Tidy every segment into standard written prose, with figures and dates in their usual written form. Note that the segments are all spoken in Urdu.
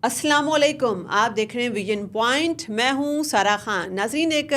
السلام علیکم، آپ دیکھ رہے ہیں ویژن پوائنٹ. میں ہوں سارا خان. ناظرین، ایک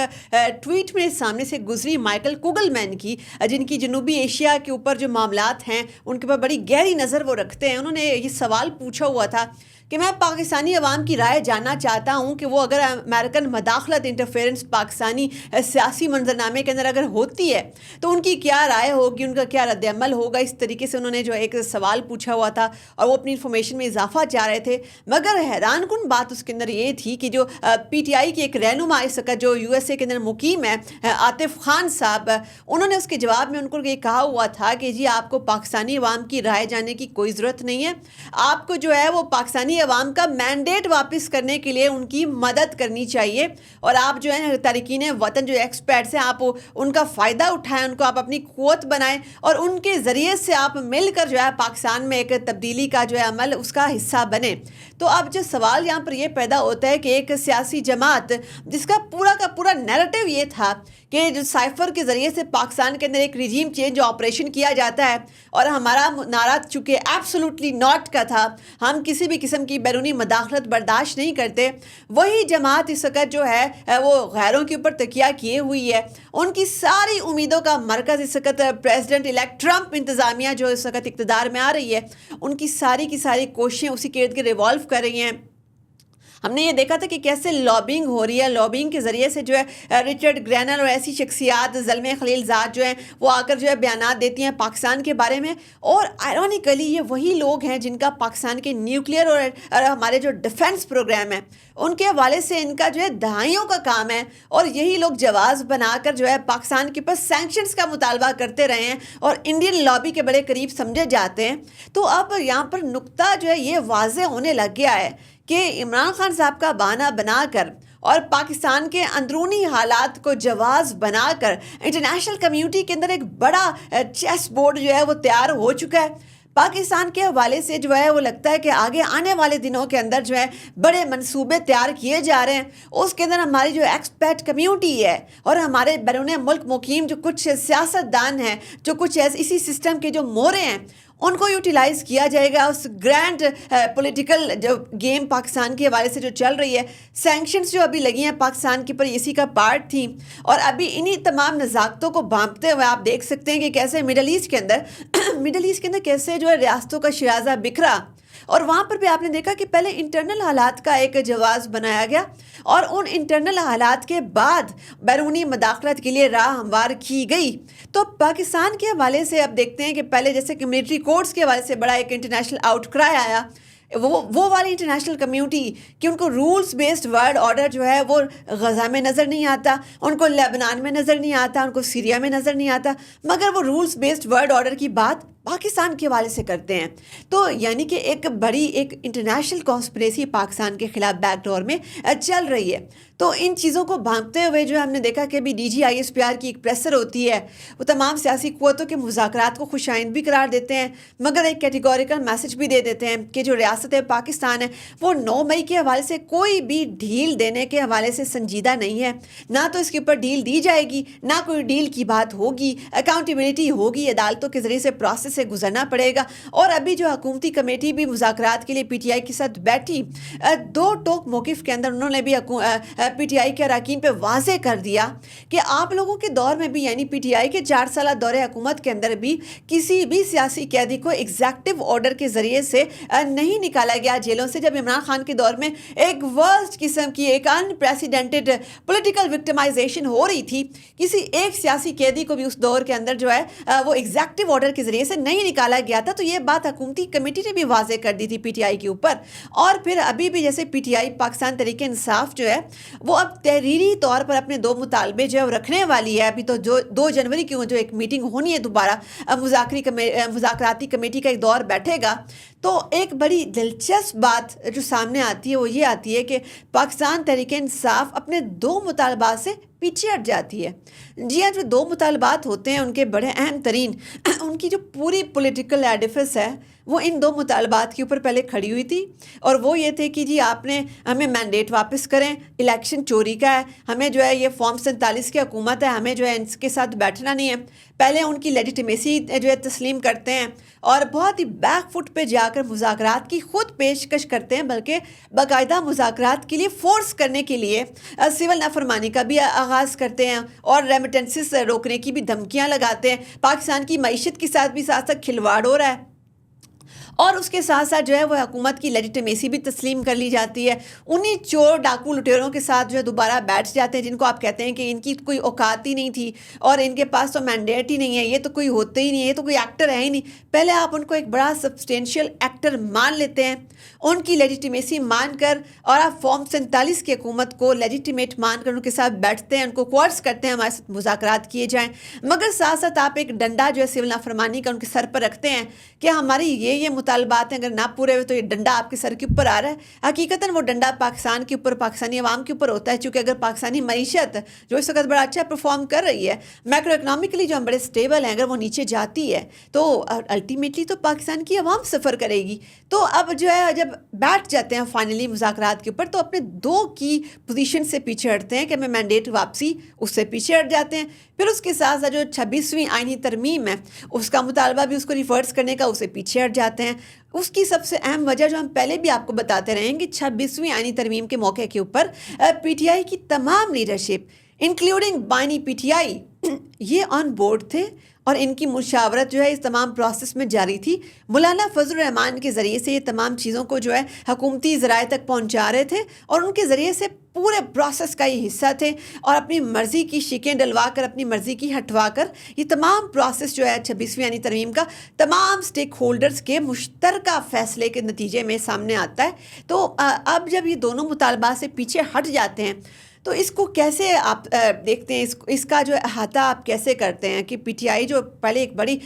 ٹویٹ میرے سامنے سے گزری مائیکل کوگل مین کی، جن کی جنوبی ایشیا کے اوپر جو معاملات ہیں ان کے اوپر بڑی گہری نظر وہ رکھتے ہیں. انہوں نے یہ سوال پوچھا ہوا تھا کہ میں پاکستانی عوام کی رائے جاننا چاہتا ہوں کہ وہ اگر امریکن مداخلت انٹرفیرنس پاکستانی سیاسی منظرنامے کے اندر اگر ہوتی ہے تو ان کی کیا رائے ہوگی، ان کا کیا رد عمل ہوگا. اس طریقے سے انہوں نے جو ایک سوال پوچھا ہوا تھا اور وہ اپنی انفارمیشن میں اضافہ چاہ رہے تھے. مگر حیران کن بات اس کے اندر یہ تھی کہ جو پی ٹی آئی کی ایک رہنما اس وقت جو یو ایس اے کے اندر مقیم ہے، عاطف خان صاحب، انہوں نے اس کے جواب میں ان کو یہ کہا ہوا تھا کہ جی آپ کو پاکستانی عوام کی رائے جاننے کی کوئی ضرورت نہیں ہے. آپ کو جو ہے وہ پاکستانی عوام کا مینڈیٹ واپس کرنے کے لیے ان کی مدد کرنی چاہیے، اور آپ جو ہے تارکین وطن جو ایکسپیرٹس ہیں آپ ان کا فائدہ اٹھائیں، ان کو آپ اپنی قوت بنائیں اور ان کے ذریعے سے آپ مل کر جو ہے پاکستان میں ایک تبدیلی کا جو ہے عمل اس کا حصہ بنے. تو اب جو سوال یہاں پر یہ پیدا ہوتا ہے کہ ایک سیاسی جماعت جس کا پورا نیریٹو یہ تھا کہ جو سائفر کے ذریعے سے پاکستان کے اندر ایک ریجیم چینج آپریشن کیا جاتا ہے، اور ہمارا نعرہ چونکہ ایبسولوٹلی ناٹ کا تھا، ہم کسی بھی قسم کی بیرونی مداخلت برداشت نہیں کرتے، وہی جماعت اس وقت جو ہے وہ غیروں کے اوپر تکیہ کیے ہوئی ہے. ان کی ساری امیدوں کا مرکز اس وقت پریزیڈنٹ الیکٹ ٹرمپ انتظامیہ جو اس وقت اقتدار میں آ رہی ہے، ان کی ساری کوششیں اسی کے ارد گرد ریوالو کر رہی ہیں. ہم نے یہ دیکھا تھا کہ کیسے لابنگ ہو رہی ہے، لابنگ کے ذریعے سے جو ہے رچرڈ گرینر اور ایسی شخصیات، زلمے خلیل زاد جو ہیں وہ آ کر جو ہے بیانات دیتی ہیں پاکستان کے بارے میں. اور آئرونیکلی یہ وہی لوگ ہیں جن کا پاکستان کے نیوکلیئر اور ہمارے جو ڈیفنس پروگرام ہیں ان کے حوالے سے ان کا جو ہے دہائیوں کا کام ہے، اور یہی لوگ جواز بنا کر جو ہے پاکستان کے پاس سینکشنز کا مطالبہ کرتے رہے ہیں اور انڈین لابی کے بڑے قریب سمجھے جاتے ہیں. تو اب یہاں پر نقطہ جو ہے یہ واضح ہونے لگ گیا ہے کہ عمران خان صاحب کا بہانہ بنا کر اور پاکستان کے اندرونی حالات کو جواز بنا کر انٹرنیشنل کمیونٹی کے اندر ایک بڑا چیس بورڈ جو ہے وہ تیار ہو چکا ہے. پاکستان کے حوالے سے جو ہے وہ لگتا ہے کہ آگے آنے والے دنوں کے اندر جو ہے بڑے منصوبے تیار کیے جا رہے ہیں. اس کے اندر ہماری جو ایکسپیٹ کمیونٹی ہے اور ہمارے بیرون ملک مقیم جو کچھ سیاست دان ہیں، جو کچھ اسی سسٹم کے جو مورے ہیں، ان کو یوٹیلائز کیا جائے گا. اس گرینڈ پولیٹیکل جو گیم پاکستان کے حوالے سے جو چل رہی ہے، سینکشنز جو ابھی لگی ہیں پاکستان کے پر اسی کا پارٹ تھی. اور ابھی انہی تمام نزاکتوں کو بھانپتے ہوئے آپ دیکھ سکتے ہیں کہ کیسے مڈل ایسٹ کے اندر کیسے جو ہے ریاستوں کا شیرازہ بکھرا. اور وہاں پر بھی آپ نے دیکھا کہ پہلے انٹرنل حالات کا ایک جواز بنایا گیا اور ان انٹرنل حالات کے بعد بیرونی مداخلت کے لیے راہ ہموار کی گئی. تو پاکستان کے حوالے سے اب دیکھتے ہیں کہ پہلے جیسے کہ ملٹری کورٹس کے حوالے سے بڑا ایک انٹرنیشنل آؤٹ کرائے آیا، وہ والی انٹرنیشنل کمیونٹی کہ ان کو رولز بیسڈ ورلڈ آرڈر جو ہے وہ غزہ میں نظر نہیں آتا، ان کو لیبنان میں نظر نہیں آتا، ان کو سیریا میں نظر نہیں آتا، مگر وہ رولز بیسڈ ورلڈ آرڈر کی بات پاکستان کے حوالے سے کرتے ہیں. تو یعنی کہ ایک بڑی ایک انٹرنیشنل کانسپریسی پاکستان کے خلاف بیک ڈور میں چل رہی ہے. تو ان چیزوں کو بھانپتے ہوئے جو ہم نے دیکھا کہ ابھی D G I S P R کی ایک پریسر ہوتی ہے، وہ تمام سیاسی قوتوں کے مذاکرات کو خوش آئند بھی قرار دیتے ہیں، مگر ایک کیٹیگوریکل میسج بھی دے دیتے ہیں کہ جو ریاست پاکستان ہے وہ 9 مئی کے حوالے سے کوئی بھی ڈھیل دینے کے حوالے سے سنجیدہ نہیں ہے. نہ تو اس کے اوپر ڈھیل دی جائے گی، نہ کوئی ڈھیل کی بات ہوگی. اکاؤنٹیبلٹی ہوگی، عدالتوں کے ذریعے سے پروسیس سے گزرنا پڑے گا. اور ابھی جو حکومتی کمیٹی بھی مذاکرات کے لیے پی ٹی آئی کے ساتھ بیٹھی، دو ٹوک موقف کے اندر انہوں نے بھی پی ٹی آئی کے اراکین پہ واضح کر دیا کہ آپ لوگوں کے دور میں بھی، یعنی پی ٹی آئی کے 4 سالہ دور حکومت کے اندر بھی کسی بھی سیاسی قیدی کو ایگزیکٹو آرڈر کے ذریعے سے نہیں نکالا گیا جیلوں سے. جب عمران خان کے دور میں ایک ورسٹ قسم کی ایک انپریسیڈنٹڈ پولیٹیکل وکٹمائزیشن ہو رہی تھی، کسی ایک سیاسی قیدی کو بھی اس دور کے اندر جو ہے وہ ایگزیکٹو آرڈر کے ذریعے سے نہیں نکالا گیا تھا. تو یہ بات حکومتی کمیٹی نے بھی واضح کر دی تھی پی ٹی آئی کے اوپر. اور پھر ابھی بھی جیسے P T I Pakistan Tehreek Insaf جو ہے وہ اب تحریری طور پر اپنے 2 مطالبے جو ہے وہ رکھنے والی ہے. ابھی تو جو 2 جنوری کی جو ایک میٹنگ ہونی ہے دوبارہ مذاکراتی کمیٹی کا ایک دور بیٹھے گا. تو ایک بڑی دلچسپ بات جو سامنے آتی ہے وہ یہ آتی ہے کہ پاکستان تحریک انصاف اپنے 2 مطالبات سے پیچھے ہٹ جاتی ہے. جی ہاں، جو 2 مطالبات ہوتے ہیں ان کے بڑے اہم ترین، ان کی جو پوری پولیٹیکل ایڈیفس ہے وہ ان دو مطالبات کے اوپر پہلے کھڑی ہوئی تھی، اور وہ یہ تھے کہ جی آپ نے ہمیں مینڈیٹ واپس کریں، الیکشن چوری کا ہے، ہمیں جو ہے یہ فارم 47 کی حکومت ہے، ہمیں جو ہے ان کے ساتھ بیٹھنا نہیں ہے۔ پہلے ان کی لیجیٹیمیسی جو ہے تسلیم کرتے ہیں اور بہت ہی بیک فٹ پہ جا کر مذاکرات کی خود پیشکش کرتے ہیں، بلکہ باقاعدہ مذاکرات کے لیے فورس کرنے کے لیے سول نافرمانی کا بھی آغاز کرتے ہیں اور ریمیٹنسز روکنے کی بھی دھمکیاں لگاتے ہیں۔ پاکستان کی معیشت کے ساتھ بھی ساتھ ساتھ کھلواڑ ہو رہا ہے، اور اس کے ساتھ ساتھ جو ہے وہ حکومت کی لیجیٹیمیسی بھی تسلیم کر لی جاتی ہے۔ انہی چور ڈاکو لٹیروں کے ساتھ جو ہے دوبارہ بیٹھ جاتے ہیں، جن کو آپ کہتے ہیں کہ ان کی کوئی اوقات ہی نہیں تھی اور ان کے پاس تو مینڈیٹ ہی نہیں ہے، یہ تو کوئی ہوتے ہی نہیں ہے، یہ تو کوئی ایکٹر ہے ہی نہیں۔ پہلے آپ ان کو ایک بڑا سبسٹینشیل ایکٹر مان لیتے ہیں، ان کی لیجیٹیمیسی مان کر، اور آپ فارم 47 کی حکومت کو لیجیٹیمیٹ مان کر ان کے ساتھ بیٹھتے ہیں، ان کو کوارس کرتے ہیں ہمارے ساتھ مذاکرات کیے جائیں، مگر ساتھ ساتھ آپ ایک ڈنڈا جو ہے سول نافرمانی کا ان کے سر پر رکھتے ہیں کہ ہماری یہ مطالبات ہیں، اگر نہ پورے ہوئے تو یہ ڈنڈا آپ کے سر کے اوپر آ رہا ہے۔ حقیقتاً وہ ڈنڈا پاکستان کے اوپر، پاکستانی عوام کے اوپر ہوتا ہے، چونکہ اگر پاکستانی معیشت جو اس وقت بڑا اچھا پرفارم کر رہی ہے، میکرو اکنامکلی جو ہم بڑے سٹیبل ہیں، اگر وہ نیچے جاتی ہے تو الٹیمیٹلی تو پاکستان کی عوام سفر کرے گی۔ تو اب جو ہے جب بیٹھ جاتے ہیں فائنلی مذاکرات کے اوپر، تو اپنے دو کی پوزیشن سے پیچھے ہٹتے ہیں کہ ہمیں مینڈیٹ واپسی، اس سے پیچھے ہٹ جاتے ہیں۔ پھر اس کے ساتھ ساتھ جو 26ویں آئینی ترمیم ہے اس کا مطالبہ بھی اس کو ریورس کرنے کا، اسے پیچھے ہٹ جاتے ہیں۔ اس کی سب سے اہم وجہ جو ہم پہلے بھی آپ کو بتاتے رہے ہیں کہ 26ویں آئینی ترمیم کے موقع کے اوپر پی ٹی آئی کی تمام لیڈرشپ انکلوڈنگ بانی پی ٹی آئی یہ آن بورڈ تھے، اور ان کی مشاورت جو ہے اس تمام پروسیس میں جاری تھی۔ مولانا فضل الرحمان کے ذریعے سے یہ تمام چیزوں کو جو ہے حکومتی ذرائع تک پہنچا رہے تھے، اور ان کے ذریعے سے پورے پروسیس کا یہ حصہ تھے، اور اپنی مرضی کی شیکیں ڈلوا کر، اپنی مرضی کی ہٹوا کر، یہ تمام پروسیس جو ہے 26ویں آئینی ترمیم کا تمام سٹیک ہولڈرز کے مشترکہ فیصلے کے نتیجے میں سامنے آتا ہے۔ تو اب جب یہ دونوں مطالبات سے پیچھے ہٹ جاتے ہیں تو اس کو کیسے آپ دیکھتے ہیں، اس کا جو احاطہ آپ کیسے کرتے ہیں کہ پی ٹی آئی جو پہلے ایک بڑی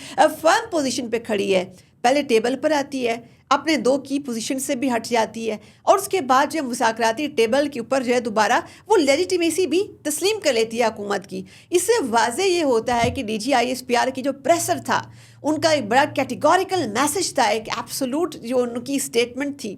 فرم پوزیشن پہ کھڑی ہے، پہلے ٹیبل پر آتی ہے، اپنے دو کی پوزیشن سے بھی ہٹ جاتی ہے، اور اس کے بعد جو مذاکراتی ٹیبل کے اوپر جو ہے دوبارہ وہ لیجیٹیمیسی بھی تسلیم کر لیتی ہے حکومت کی۔ اس سے واضح یہ ہوتا ہے کہ D G I S P R کی جو پریسر تھا، ان کا ایک بڑا کیٹیگوریکل میسج تھا، ایک ایبسولوٹ جو ان کی اسٹیٹمنٹ تھی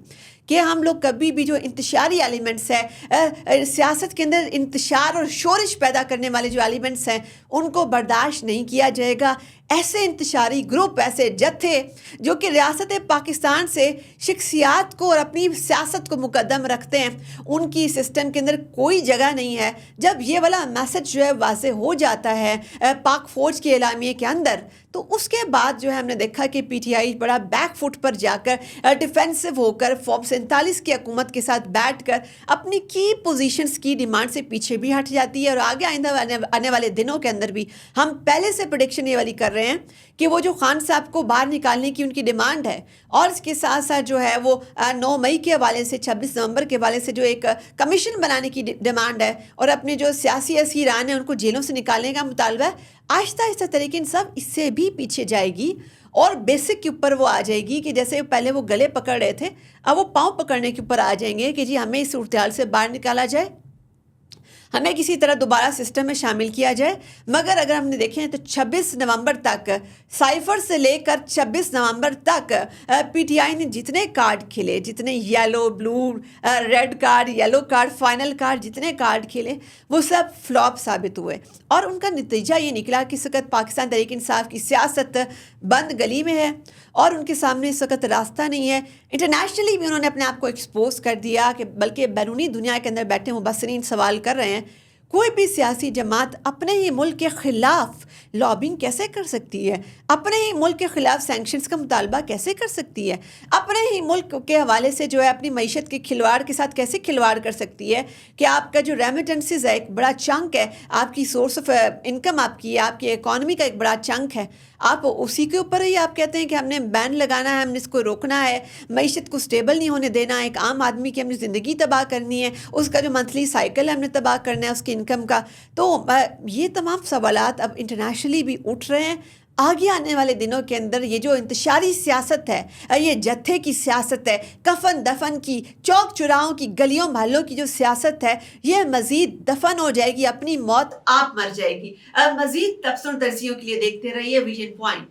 کہ ہم لوگ کبھی بھی جو انتشاری ایلیمنٹس ہیں، سیاست کے اندر انتشار اور شورش پیدا کرنے والے جو ایلیمنٹس ہیں، ان کو برداشت نہیں کیا جائے گا۔ ایسے انتشاری گروپ، ایسے جتھے جو کہ ریاست پاکستان سے شخصیات کو اور اپنی سیاست کو مقدم رکھتے ہیں، ان کی سسٹم کے اندر کوئی جگہ نہیں ہے۔ جب یہ والا میسج جو ہے واضح ہو جاتا ہے پاک فوج کے اعلامیے کے اندر، تو اس کے بعد جو ہے ہم نے دیکھا کہ پی ٹی آئی بڑا بیک فٹ پر جا کر ڈیفینسو ہو کر فارم 47 کی حکومت کے ساتھ بیٹھ کر اپنی کی پوزیشنز کی ڈیمانڈ سے پیچھے بھی ہٹ جاتی ہے، اور آگے آئندہ آنے والے دنوں کے اندر بھی ہم پہلے سے پریڈکشن یہ والی کر رہے ہیں کہ وہ جو خان صاحب کو باہر نکالنے کی ان کی ڈیمانڈ ہے، اور اس کے ساتھ ساتھ جو ہے وہ 9 مئی کے حوالے سے 26 نومبر کے حوالے سے جو ایک کمیشن بنانے کی ڈیمانڈ ہے، اور اپنے جو سیاسی اسیران ہیں ان کو جیلوں سے نکالنے کا مطالبہ ہے، آہستہ آہستہ طریقے سب اس سے بھی پیچھے جائے گی، اور بیسک کے اوپر وہ آ جائے گی کہ جیسے پہلے وہ گلے پکڑ رہے تھے، اب وہ پاؤں پکڑنے کے اوپر آ جائیں گے کہ جی ہمیں اس صورتحال سے باہر نکالا جائے، ہمیں کسی طرح دوبارہ سسٹم میں شامل کیا جائے۔ مگر اگر ہم نے دیکھیں تو 26 نومبر تک، سائفر سے لے کر 26 نومبر تک پی ٹی آئی نے جتنے کارڈ کھیلے، جتنے yellow, blue, red card, yellow card, final card, جتنے کارڈ کھیلے، وہ سب فلاپ ثابت ہوئے، اور ان کا نتیجہ یہ نکلا کہ اس وقت پاکستان تحریک انصاف کی سیاست بند گلی میں ہے، اور ان کے سامنے اس وقت راستہ نہیں ہے۔ انٹرنیشنلی بھی انہوں نے اپنے آپ کو ایکسپوز کر دیا، کہ بلکہ بیرونی دنیا کے اندر بیٹھے مبصرین سوال کر رہے ہیں، کوئی بھی سیاسی جماعت اپنے ہی ملک کے خلاف لابنگ کیسے کر سکتی ہے؟ اپنے ہی ملک کے خلاف سینکشنز کا مطالبہ کیسے کر سکتی ہے؟ اپنے ہی ملک کے حوالے سے جو ہے اپنی معیشت کے کھلواڑ کے ساتھ کیسے کھلواڑ کر سکتی ہے کہ آپ کا جو ریمیٹنسز ہے، ایک بڑا چنک ہے، آپ کی سورس آف انکم، آپ کی اکانومی کا ایک بڑا چنک ہے، آپ اسی کے اوپر ہی آپ کہتے ہیں کہ ہم نے بین لگانا ہے، ہم نے اس کو روکنا ہے، معیشت کو سٹیبل نہیں ہونے دینا ہے، ایک عام آدمی کی ہم نے زندگی تباہ کرنی ہے، اس کا جو منتھلی سائیکل ہے ہم نے تباہ کرنا ہے، اس کی انکم کا۔ تو یہ تمام سوالات اب انٹرنیشنلی بھی اٹھ رہے ہیں۔ آگے آنے والے دنوں کے اندر یہ جو انتشاری سیاست ہے، یہ جتھے کی سیاست ہے، کفن دفن کی، چوک چراہوں کی، گلیوں محلوں کی جو سیاست ہے، یہ مزید دفن ہو جائے گی، اپنی موت آپ مر جائے گی۔ مزید تبصروں ترسیوں کے لیے دیکھتے رہیے ویژن پوائنٹ۔